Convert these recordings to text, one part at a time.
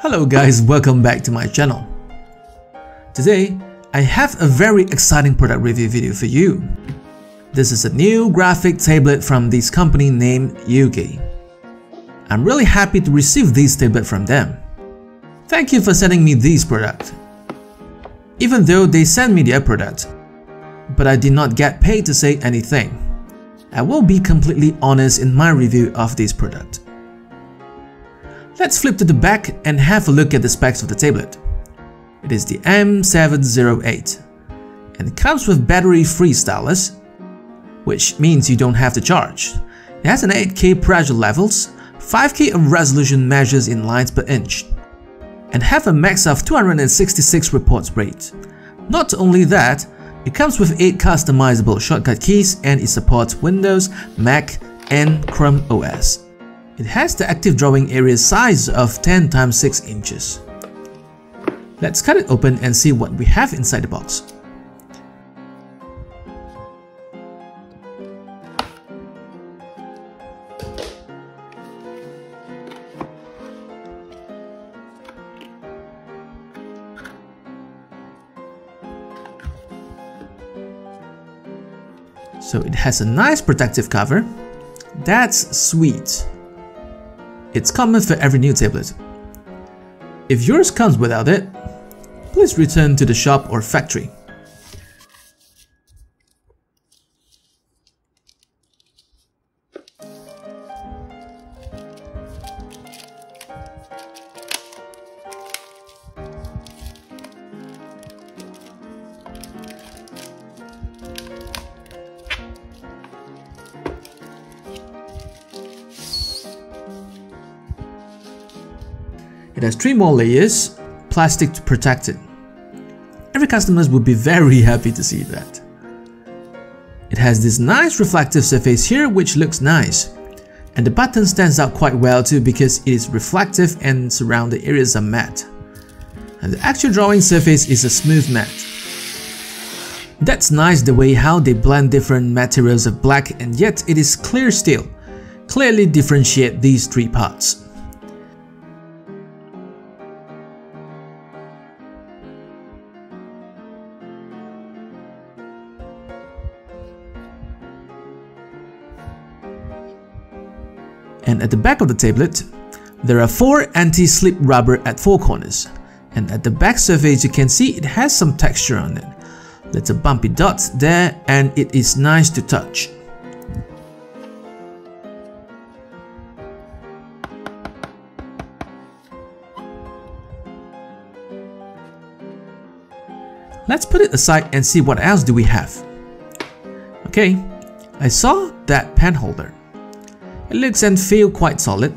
Hello guys, welcome back to my channel. Today, I have a very exciting product review video for you. This is a new graphic tablet from this company named Yoogee. I'm really happy to receive this tablet from them. Thank you for sending me this product. Even though they sent me their product, but I did not get paid to say anything. I will be completely honest in my review of this product. Let's flip to the back and have a look at the specs of the tablet. It is the M708 and it comes with battery-free stylus, which means you don't have to charge. It has an 8K pressure levels, 5K of resolution measures in lines per inch, and have a max of 266 reports rate. Not only that, it comes with 8 customizable shortcut keys and it supports Windows, Mac, and Chrome OS. It has the active drawing area size of 10 x 6 inches. Let's cut it open and see what we have inside the box. So it has a nice protective cover. That's sweet. It's common for every new tablet. If yours comes without it, please return to the shop or factory. It has 3 more layers, plastic to protect it. Every customer will be very happy to see that. It has this nice reflective surface here which looks nice. And the button stands out quite well too because it is reflective and surrounding areas are matte. And the actual drawing surface is a smooth matte. That's nice the way how they blend different materials of black and yet it is clear steel. Clearly differentiate these 3 parts. And at the back of the tablet, there are 4 anti-slip rubber at 4 corners. And at the back surface you can see it has some texture on it. Little bumpy dots there and it is nice to touch. Let's put it aside and see what else do we have. Okay, I saw that pen holder. It looks and feels quite solid.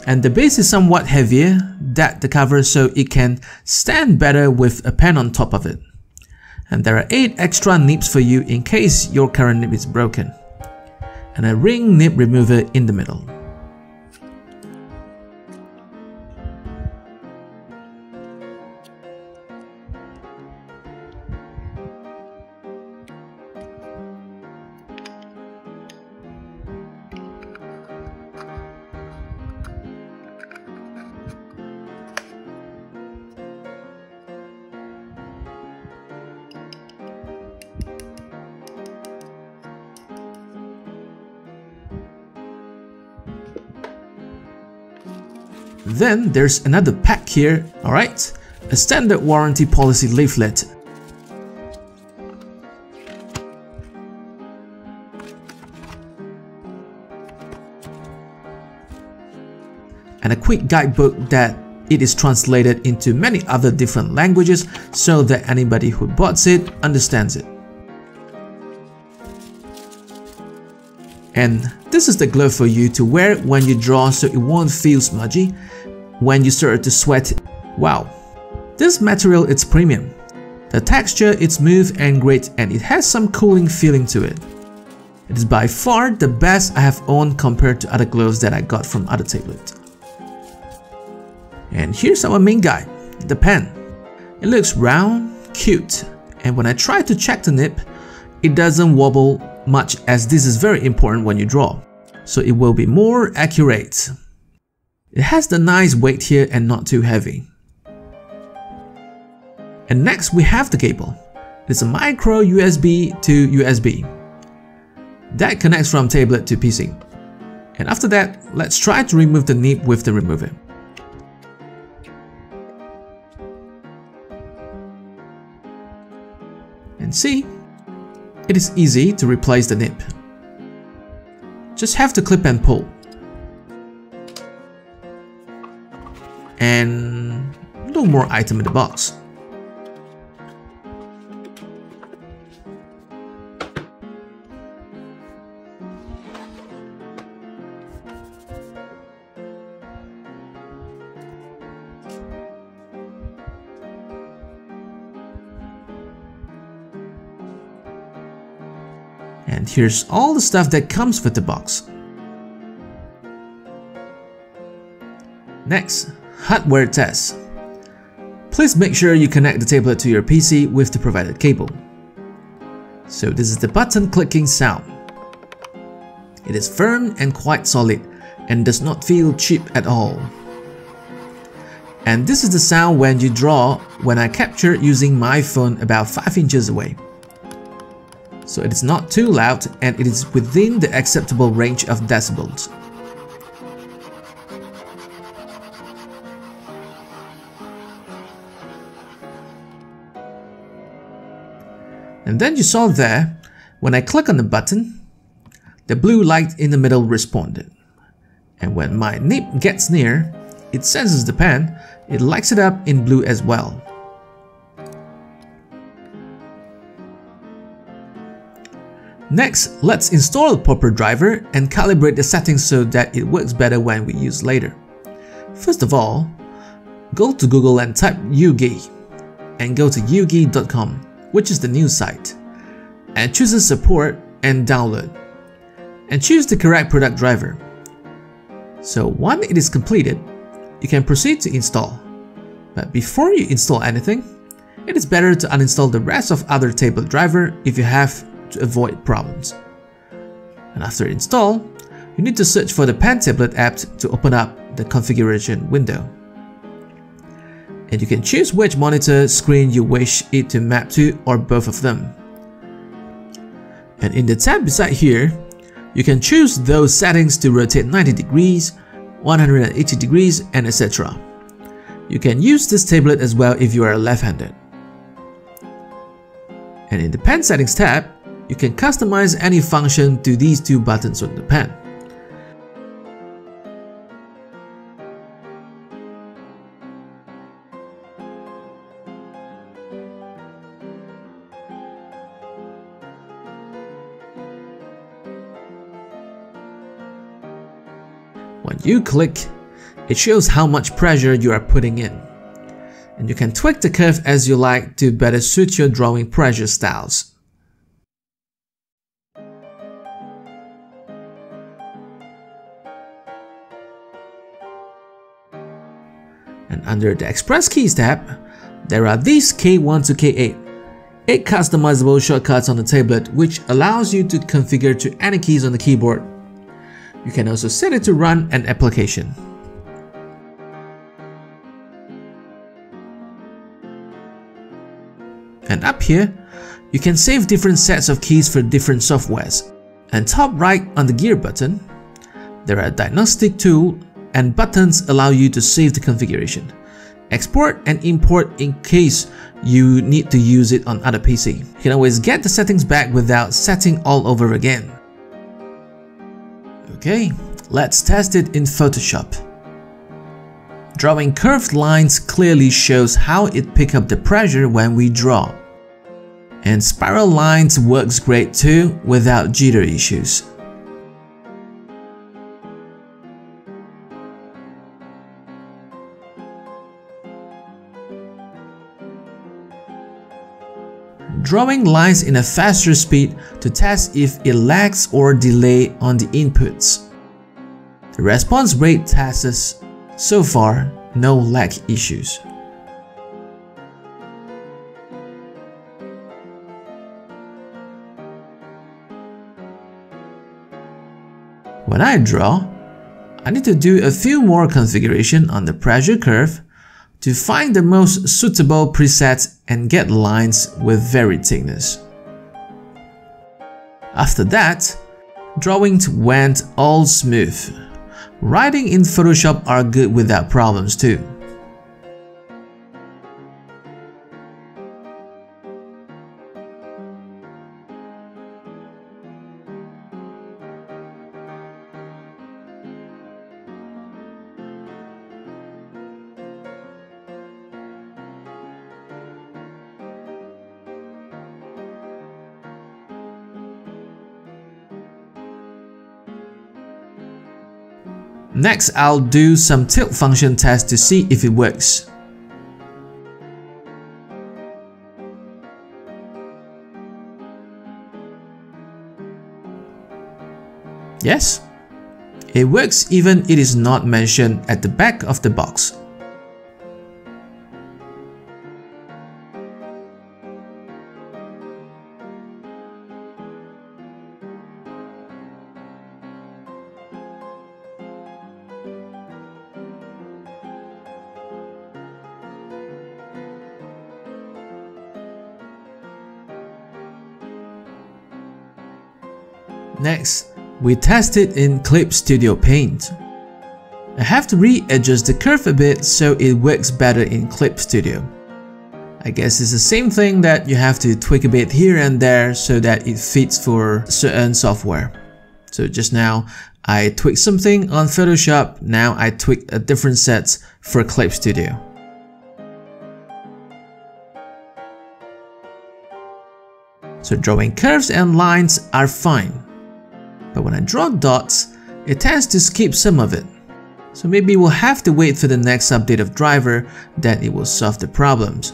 And the base is somewhat heavier than the cover so it can stand better with a pen on top of it. And there are 8 extra nibs for you in case your current nib is broken. And a ring nib remover in the middle. Then there's another pack here, alright, a standard warranty policy leaflet. And a quick guidebook that it is translated into many other different languages so that anybody who bought it understands it. And this is the glove for you to wear when you draw so it won't feel smudgy when you start to sweat. Wow, this material is premium. The texture is smooth and great and it has some cooling feeling to it. It is by far the best I have owned compared to other gloves that I got from other tablets. And here's our main guy, the pen. It looks round, cute, and when I try to check the nib, it doesn't wobble much as this is very important when you draw. So it will be more accurate. It has the nice weight here and not too heavy. And next we have the cable. It's a micro USB to USB. That connects from tablet to PC. And after that, let's try to remove the nib with the remover. And see, it is easy to replace the nib. Just have to clip and pull. And no more item in the box. And here's all the stuff that comes with the box. Next, hardware test. Please make sure you connect the tablet to your PC with the provided cable. So this is the button clicking sound. It is firm and quite solid and does not feel cheap at all. And this is the sound when you draw when I capture using my phone about 5 inches away. So it is not too loud and it is within the acceptable range of decibels. And then you saw there, when I click on the button, the blue light in the middle responded. And when my nib gets near, it senses the pen, it lights it up in blue as well. Next, let's install a proper driver and calibrate the settings so that it works better when we use later. First of all, go to Google and type Yugi, and go to yugi.com, which is the news site, and choose a support and download, and choose the correct product driver. So once it is completed, you can proceed to install. But before you install anything, it is better to uninstall the rest of other tablet driver if you have to avoid problems. And after install, you need to search for the Pen Tablet app to open up the configuration window. And you can choose which monitor screen you wish it to map to or both of them. And in the tab beside here, you can choose those settings to rotate 90 degrees, 180 degrees, and etc. You can use this tablet as well if you are left-handed. And in the Pen Settings tab, you can customize any function to these two buttons on the pen. When you click, it shows how much pressure you are putting in. And you can tweak the curve as you like to better suit your drawing pressure styles. And under the Express Keys tab, there are these K1 to K8, 8 customizable shortcuts on the tablet which allows you to configure to any keys on the keyboard. You can also set it to run an application. And up here, you can save different sets of keys for different softwares. And top right on the gear button, there are a diagnostic tool and buttons allow you to save the configuration, export and import in case you need to use it on other PC. You can always get the settings back without setting all over again. Okay, let's test it in Photoshop. Drawing curved lines clearly shows how it picks up the pressure when we draw. And spiral lines works great too without jitter issues. Drawing lines in a faster speed to test if it lags or delay on the inputs. The response rate tests, so far, no lag issues. When I draw, I need to do a few more configuration on the pressure curve to find the most suitable presets and get lines with varied thickness. After that, drawing went all smooth. Writing in Photoshop are good without problems too. Next, I'll do some tilt function test to see if it works. Yes, it works even it is not mentioned at the back of the box. Next, we test it in Clip Studio Paint. I have to readjust the curve a bit so it works better in Clip Studio. I guess it's the same thing that you have to tweak a bit here and there so that it fits for certain software. So just now, I tweaked something on Photoshop, now I tweaked a different set for Clip Studio. So drawing curves and lines are fine. But when I draw dots, it tends to skip some of it. So maybe we'll have to wait for the next update of driver, then it will solve the problems.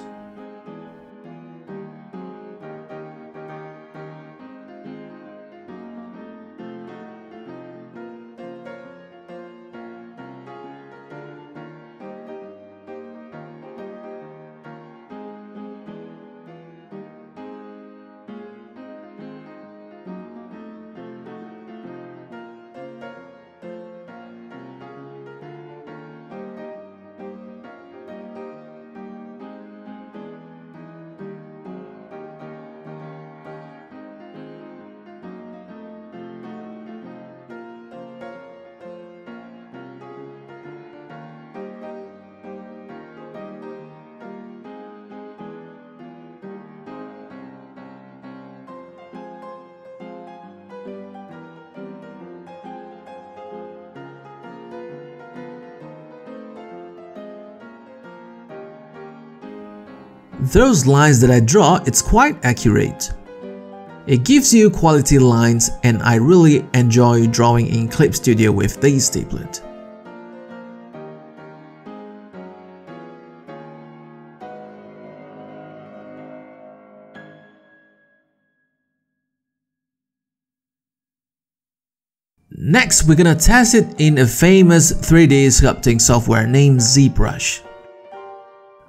Those lines that I draw, it's quite accurate. It gives you quality lines and I really enjoy drawing in Clip Studio with these templates. Next, we're gonna test it in a famous 3D sculpting software named ZBrush.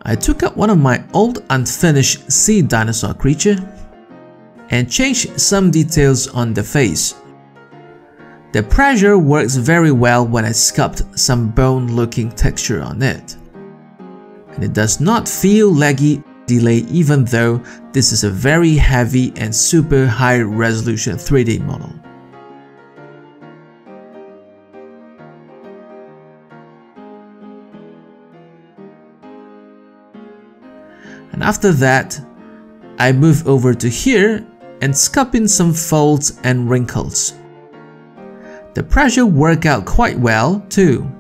I took up one of my old unfinished sea dinosaur creature and changed some details on the face. The pressure works very well when I sculpt some bone-looking texture on it. And it does not feel laggy delay even though this is a very heavy and super high resolution 3D model. And after that, I move over to here and sculpt in some folds and wrinkles. The pressure worked out quite well too,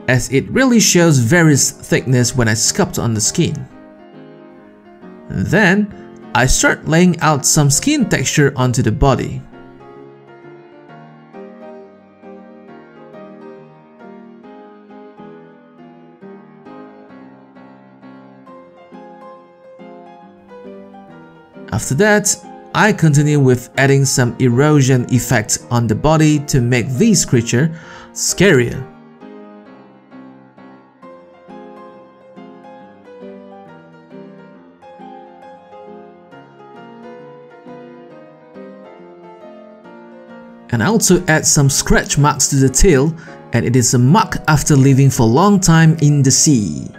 as it really shows various thickness when I sculpt on the skin. And then, I start laying out some skin texture onto the body. After that, I continue with adding some erosion effects on the body to make this creature scarier. and I also add some scratch marks to the tail, and it is a mark after living for a long time in the sea.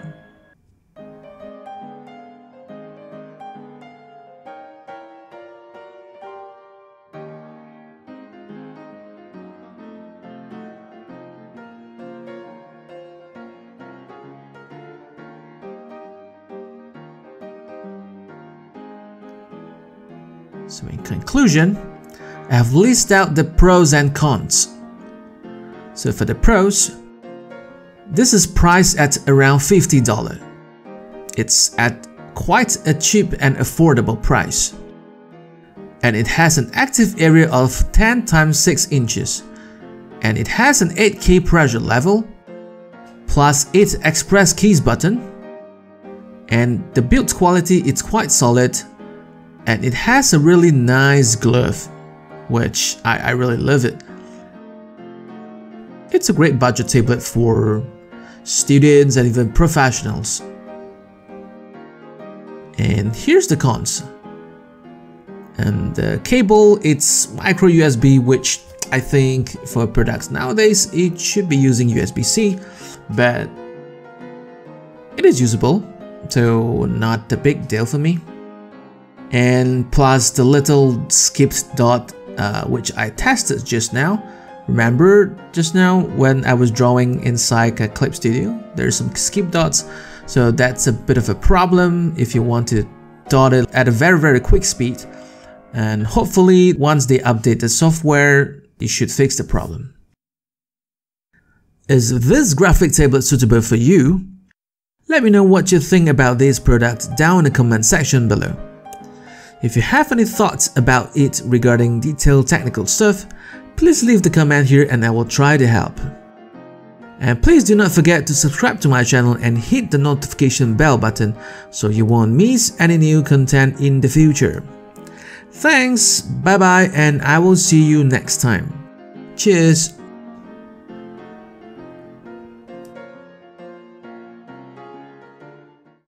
So in conclusion, I have listed out the pros and cons. So for the pros, this is priced at around $50. It's at quite a cheap and affordable price. And it has an active area of 10 × 6 inches. And it has an 8K pressure level, plus 8 express keys button. And the build quality is quite solid. And it has a really nice glove, which I really love it. It's a great budget tablet for students and even professionals. And here's the cons. And the cable, it's micro USB, which I think for products nowadays it should be using USB-C, but it is usable, so not a big deal for me. And plus the little skipped dot, which I tested just now. Remember just now when I was drawing inside a Clip Studio, there's some skip dots, so that's a bit of a problem if you want to dot it at a very quick speed. And hopefully once they update the software, it should fix the problem. Is this graphic tablet suitable for you? Let me know what you think about this product down in the comment section below. If you have any thoughts about it regarding detailed technical stuff, please leave the comment here and I will try to help. And please do not forget to subscribe to my channel and hit the notification bell button so you won't miss any new content in the future. Thanks, bye bye, and I will see you next time. Cheers!